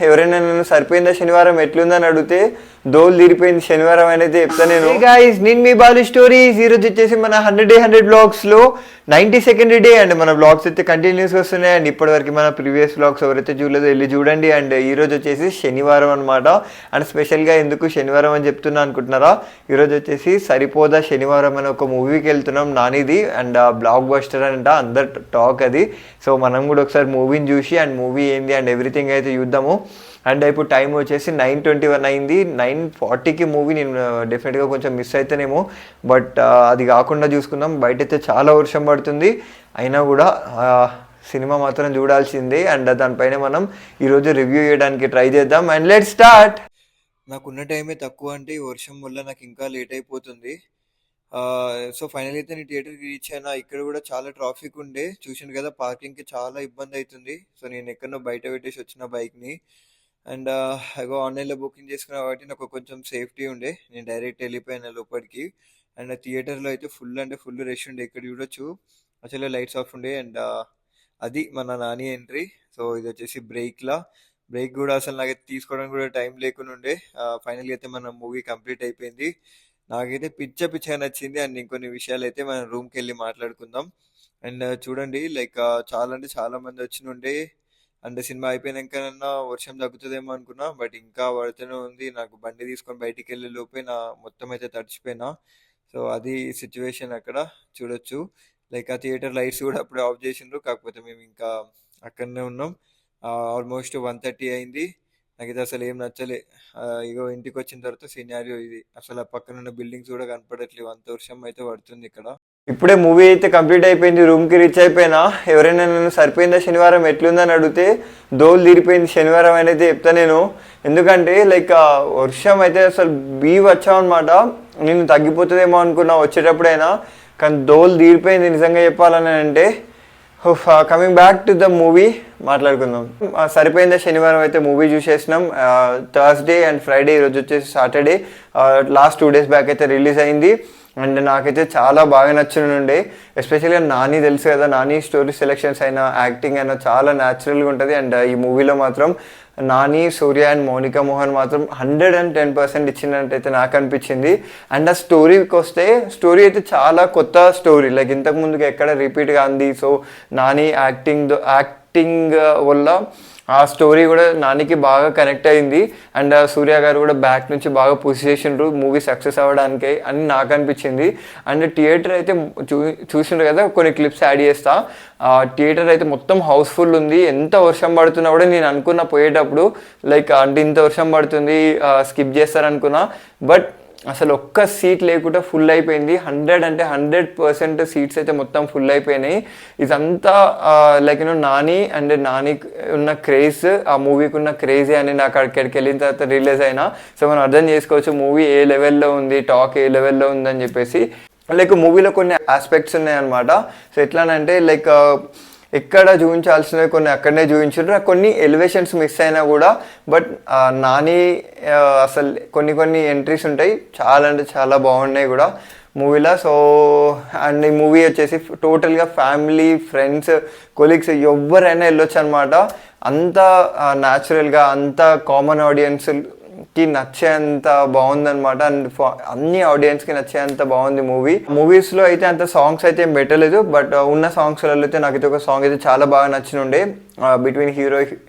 ఎవరైనా నన్ను సరిపోయిందా శనివారం ఎట్లుందని అడిగితే దోలు తీరిపోయింది శనివారం అనేది చెప్తా నేను. గైస్, నేను మీ బాలు స్టోరీస్. ఈరోజు వచ్చేసి మన 100 బ్లాగ్స్లో 92nd డే అండ్ మన బ్లాగ్స్ అయితే కంటిన్యూస్గా వస్తున్నాయి. అండ్ ఇప్పటివరకు మన ప్రీవియస్ బ్లాగ్స్ ఎవరైతే చూడలేదో వెళ్ళి చూడండి. అండ్ ఈరోజు వచ్చేసి శనివారం అనమాట. అండ్ స్పెషల్గా ఎందుకు శనివారం అని చెప్తున్నా అనుకుంటున్నారా? ఈరోజు వచ్చేసి సరిపోదా శనివారం అని ఒక మూవీకి వెళ్తున్నాం, నానిది. అండ్ బ్లాక్ బస్టర్ అంట అందరు టాక్ అది. సో మనం కూడా ఒకసారి మూవీని చూసి అండ్ మూవీ ఏంది అండ్ ఎవ్రీథింగ్ అయితే చూద్దాము. అండ్ ఇప్పుడు టైం వచ్చేసి 9:21 అయింది. 9:40కి మూవీ నేను డెఫినెట్గా కొంచెం మిస్ అవుతానేమో, బట్ అది కాకుండా చూసుకుందాం. బయట అయితే చాలా వర్షం పడుతుంది, అయినా కూడా సినిమా మాత్రం చూడాల్సిందే. అండ్ దానిపైన మనం ఈరోజు రివ్యూ చేయడానికి ట్రై చేద్దాం. And let's start. నాకున్న టైమే తక్కువ, అంటే ఈ వర్షం వల్ల నాకు ఇంకా లేట్ అయిపోతుంది. సో ఫైనల్ అయితే నేను థియేటర్కి రీచ్ అయినా. ఇక్కడ కూడా చాలా ట్రాఫిక్ ఉండే, చూసిండు కదా, పార్కింగ్కి చాలా ఇబ్బంది అవుతుంది. సో నేను ఎక్కడో బయట పెట్టేసి వచ్చిన బైక్ని. అండ్ అగో ఆన్లైన్లో బుకింగ్ చేసుకున్నా కాబట్టి నాకు కొంచెం సేఫ్టీ ఉండే, నేను డైరెక్ట్ వెళ్ళిపోయాను లోపలికి. అండ్ థియేటర్లో అయితే ఫుల్ అంటే ఫుల్ రష్ ఉండే, ఇక్కడ చూడొచ్చు అసలు లైట్స్ ఆఫ్ ఉండే. అండ్ అది మన నాని ఎంట్రీ. సో ఇది వచ్చేసి బ్రేక్ కూడా అసలు నాకైతే తీసుకోవడానికి కూడా టైం లేకుండా ఉండే. ఫైనల్గా అయితే మన మూవీ కంప్లీట్ అయిపోయింది. నాకైతే పిచ్చగా నచ్చింది. అండ్ ఇంకొన్ని విషయాలు అయితే మనం రూమ్కి వెళ్ళి మాట్లాడుకుందాం. అండ్ చూడండి, లైక్ చాలా అంటే చాలా మంది వచ్చినుండే. అండ్ సినిమా అయిపోయినాకన్నా వర్షం తగ్గుతుందేమో అనుకున్నా, బట్ ఇంకా పడుతూనే ఉంది. నాకు బండి తీసుకొని బయటికి వెళ్ళే లోపే నా మొత్తం అయితే తడిచిపోయినా. సో అది సిచ్యువేషన్ అక్కడ చూడొచ్చు. లైక్ ఆ థియేటర్ లైట్స్ కూడా అప్పుడే ఆఫ్ చేసిండ్రు, కాకపోతే మేము ఇంకా అక్కడనే ఉన్నాం. ఆల్మోస్ట్ 1:30 అయింది. నాకైతే అసలు ఏం నచ్చలే. ఇగో ఇంటికి వచ్చిన తర్వాత సినారియో ఇది. అసలు ఆ పక్కన ఉన్న బిల్డింగ్స్ కూడా కనపడట్లేవు, అంత వర్షం అయితే పడుతుంది ఇక్కడ. ఇప్పుడే మూవీ అయితే కంప్లీట్ అయిపోయింది, రూమ్కి రీచ్ అయిపోయినా. ఎవరైనా నన్ను సరిపోయిందా శనివారం ఎట్లుందని అడిగితే దోలు తీరిపోయింది శనివారం అనేది చెప్తా నేను. ఎందుకంటే లైక్ వర్షం అయితే అసలు వచ్చామన్నమాట. నేను తగ్గిపోతుందేమో అనుకున్నా వచ్చేటప్పుడైనా, కానీ దోలు తీరిపోయింది నిజంగా చెప్పాలని. అంటే coming back to the movie మాట్లాడుకుందాం. సరిపోయిందా శనివారం అయితే మూవీ చూసేసినాం. థర్స్డే అండ్ ఫ్రైడే, ఈరోజు వచ్చేసి సాటర్డే. లాస్ట్ 2 days బ్యాక్ అయితే రిలీజ్ అయింది. అండ్ నాకైతే చాలా బాగా నచ్చునుండే. ఎస్పెషల్గా నాని తెలుసు కదా, నాని స్టోరీ సెలెక్షన్స్ అయినా యాక్టింగ్ అయినా చాలా న్యాచురల్గా ఉంటుంది. అండ్ ఈ మూవీలో మాత్రం నాని, సూర్య అండ్ మౌనిక మోహన్ మాత్రం 110% ఇచ్చినట్టయితే నాకు అనిపించింది. అండ్ ఆ స్టోరీకి వస్తే, స్టోరీ అయితే చాలా కొత్త స్టోరీ, లైక్ ఇంతకు ముందుకు ఎక్కడ రిపీట్గా అంది. సో నాని యాక్టింగ్ వల్ల ఆ స్టోరీ కూడా నానికి బాగా కనెక్ట్ అయింది. అండ్ సూర్య గారు కూడా బ్యాక్ నుంచి బాగా పుష్ చేసిండ్రు మూవీ సక్సెస్ అవ్వడానికి అని నాకు అనిపించింది. అండ్ థియేటర్ అయితే చూసిండ్రు కదా, కొన్ని క్లిప్స్ యాడ్ చేస్తా. థియేటర్ అయితే మొత్తం హౌస్ఫుల్ ఉంది. ఎంత వర్షం పడుతున్నా కూడా నేను అనుకున్నా పోయేటప్పుడు, లైక్ అంటే ఇంత వర్షం పడుతుంది స్కిప్ చేస్తారనుకున్నా, బట్ అసలు ఒక్క సీట్ లేకుండా ఫుల్ అయిపోయింది. 100% సీట్స్ అయితే మొత్తం ఫుల్ అయిపోయినాయి. ఇదంతా లైక్ నాని అండ్ నాని ఉన్న క్రేజ్, ఆ మూవీకి ఉన్న క్రేజీ అని నాకు అక్కడికి వెళ్ళిన తర్వాత రిలీజ్ అయినా. సో మనం అర్థం చేసుకోవచ్చు మూవీ ఏ లెవెల్లో ఉంది, టాక్ ఏ లెవెల్లో ఉందని చెప్పేసి. లైక్ మూవీలో కొన్ని ఆస్పెక్ట్స్ ఉన్నాయన్నమాట. సో ఎట్లానంటే లైక్ ఎక్కడ చూపించాల్సినవి కొన్ని అక్కడనే చూపించారు, కొన్ని ఎలివేషన్స్ మిస్ అయినా కూడా. బట్ నాని అసలు కొన్ని ఎంట్రీస్ ఉంటాయి, చాలా అంటే చాలా బాగున్నాయి కూడా మూవీలో. సో అండ్ ఈ మూవీ వచ్చేసి టోటల్గా ఫ్యామిలీ, ఫ్రెండ్స్, కొలీగ్స్ ఎవరైనా వెళ్ళొచ్చు అనమాట. అంత న్యాచురల్గా, అంత కామన్ ఆడియన్స్కి నచ్చేంత బాగుందనమాట. అండ్ అన్ని ఆడియన్స్కి నచ్చేంత బాగుంది మూవీస్లో అయితే అంత సాంగ్స్ అయితే ఏం పెట్టలేదు, బట్ ఉన్న సాంగ్స్లలో అయితే నాకైతే ఒక సాంగ్ అయితే చాలా బాగా నచ్చినుండే. బిట్వీన్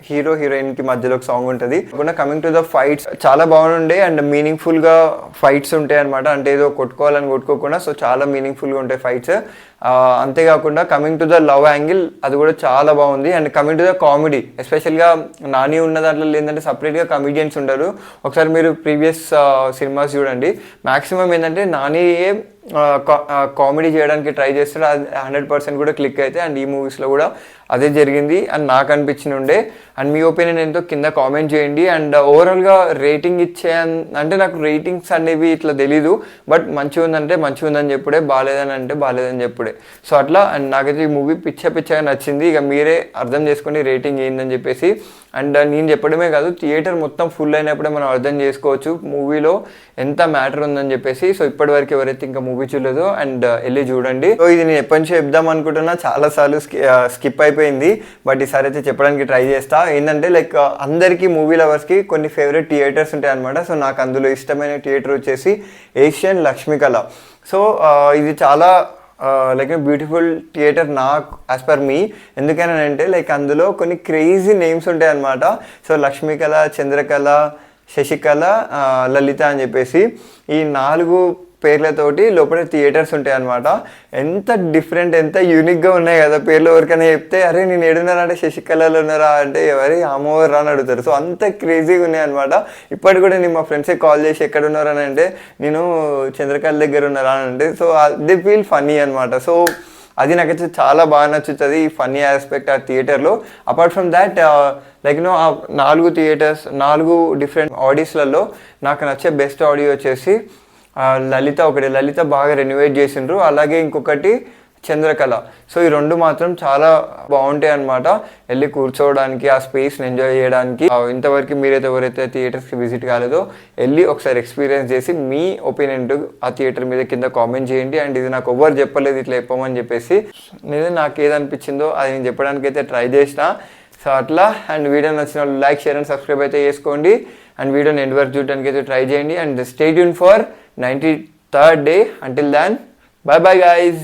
హీరోయిన్కి మధ్యలో ఒక సాంగ్ ఉంటుంది. కమింగ్ టు ద ఫైట్స్ చాలా బాగుండే అండ్ మీనింగ్ఫుల్గా ఫైట్స్ ఉంటాయి అనమాట. అంటే ఏదో కొట్టుకోకుండా, సో చాలా మీనింగ్ఫుల్గా ఉంటాయి ఫైట్స్. అంతేకాకుండా coming to the love angle, అది కూడా చాలా బాగుంది. And coming to the comedy, ఎస్పెషల్గా నాని ఉన్న దాంట్లో ఏంటంటే సపరేట్గా కమెడియన్స్ ఉంటారు. ఒకసారి మీరు ప్రీవియస్ సినిమాస్ చూడండి, మ్యాక్సిమం ఏంటంటే నానియే కామెడీ చేయడానికి ట్రై చేస్తాడు, అది 100% కూడా క్లిక్ అయితే. అండ్ ఈ మూవీస్లో కూడా అదే జరిగింది అని నాకు అనిపించింది. అండ్ మీ ఒపీనియన్ ఏంటో కింద కామెంట్ చేయండి. అండ్ ఓవరాల్గా రేటింగ్ అంటే నాకు రేటింగ్స్ అనేవి ఇట్లా తెలీదు, బట్ మంచిగా ఉందంటే మంచిగా ఉందని చెప్పుడే, బాగాలేదని అంటే బాగాలేదని చెప్పుడే. సో అట్లా. అండ్ నాకైతే ఈ మూవీ పిచ్చగా నచ్చింది. ఇక మీరే అర్థం చేసుకోండి రేటింగ్ ఏందని చెప్పేసి. అండ్ నేను చెప్పడమే కాదు, థియేటర్ మొత్తం ఫుల్ అయినప్పుడే మనం అర్థం చేసుకోవచ్చు మూవీలో ఎంత మ్యాటర్ ఉందని చెప్పేసి. సో ఇప్పటివరకు ఎవరైతే ఇంకా మూవీ చూడలేదు అండ్ వెళ్ళి చూడండి. సో ఇది నేను ఎప్పటి నుంచి చెప్దాం అనుకుంటున్నా, చాలాసార్లు స్కిప్ అయిపోయింది, బట్ ఈసారి అయితే చెప్పడానికి ట్రై చేస్తా. ఏంటంటే లైక్ అందరికీ మూవీ లవర్స్కి కొన్ని ఫేవరెట్ థియేటర్స్ ఉంటాయి అనమాట. సో నాకు అందులో ఇష్టమైన థియేటర్ వచ్చేసి ఏషియన్ లక్ష్మీకళ. సో ఇది చాలా లైక్ బ్యూటిఫుల్ థియేటర్ నాకు యాజ్ పర్ మీ. ఎందుకనంటే లైక్ అందులో కొన్ని క్రేజీ నేమ్స్ ఉంటాయి అన్నమాట. సో లక్ష్మీకళ, చంద్రకళ, శశికళ, లలిత అని చెప్పేసి ఈ 4 పేర్లతోటి లోపల థియేటర్స్ ఉంటాయి అనమాట. ఎంత డిఫరెంట్, ఎంత యూనిక్గా ఉన్నాయి కదా పేర్లు. ఎవరికైనా చెప్తే అరే నేను ఏడున్నారా అంటే శశికళలో ఉన్నారా అంటే ఎవరి అమ్మవారు రా అని అడుగుతారు. సో అంత క్రేజీగా ఉన్నాయి అనమాట. ఇప్పటికి కూడా నేను మా ఫ్రెండ్స్కి కాల్ చేసి ఎక్కడ ఉన్నారని అంటే నేను చంద్రకళ దగ్గర ఉన్నారా అని అంటే సో దే ఫీల్ ఫన్నీ అనమాట. సో అది నాకైతే చాలా బాగా నచ్చుతుంది, ఈ ఫన్నీ ఆస్పెక్ట్ ఆ థియేటర్లో. అపార్ట్ ఫ్రమ్ దాట్ లైక్ ఆ 4 థియేటర్స్ 4 డిఫరెంట్ ఆడియోస్లలో నాకు నచ్చే బెస్ట్ ఆడియో వచ్చేసి లలిత ఒకటి. లలిత బాగా రెనోవేట్ చేసిండ్రు. అలాగే ఇంకొకటి చంద్రకళ. సో ఈ 2 మాత్రం చాలా బాగుంటాయి అనమాట. వెళ్ళి కూర్చోవడానికి, ఆ స్పేస్ని ఎంజాయ్ చేయడానికి. ఇంతవరకు మీరైతే ఎవరైతే థియేటర్స్కి విజిట్ కాలేదో వెళ్ళి ఒకసారి ఎక్స్పీరియన్స్ చేసి మీ ఒపీనియన్ ఆ థియేటర్ మీద కింద కామెంట్ చేయండి. అండ్ ఇది నాకు ఎవ్వరు చెప్పలేదు ఇట్లా చెప్పమని చెప్పేసి, నేను నాకు ఏదనిపించిందో అది నేను చెప్పడానికి అయితే ట్రై చేసిన. సో అట్లా. అండ్ వీడియో నచ్చిన వాళ్ళు లైక్, షేర్ అండ్ సబ్స్క్రైబ్ అయితే చేసుకోండి. అండ్ వీడియోని ఎండ్ వరకు చూడడానికి అయితే ట్రై చేయండి. And stay tune for 93rd day. Until then, bye bye guys.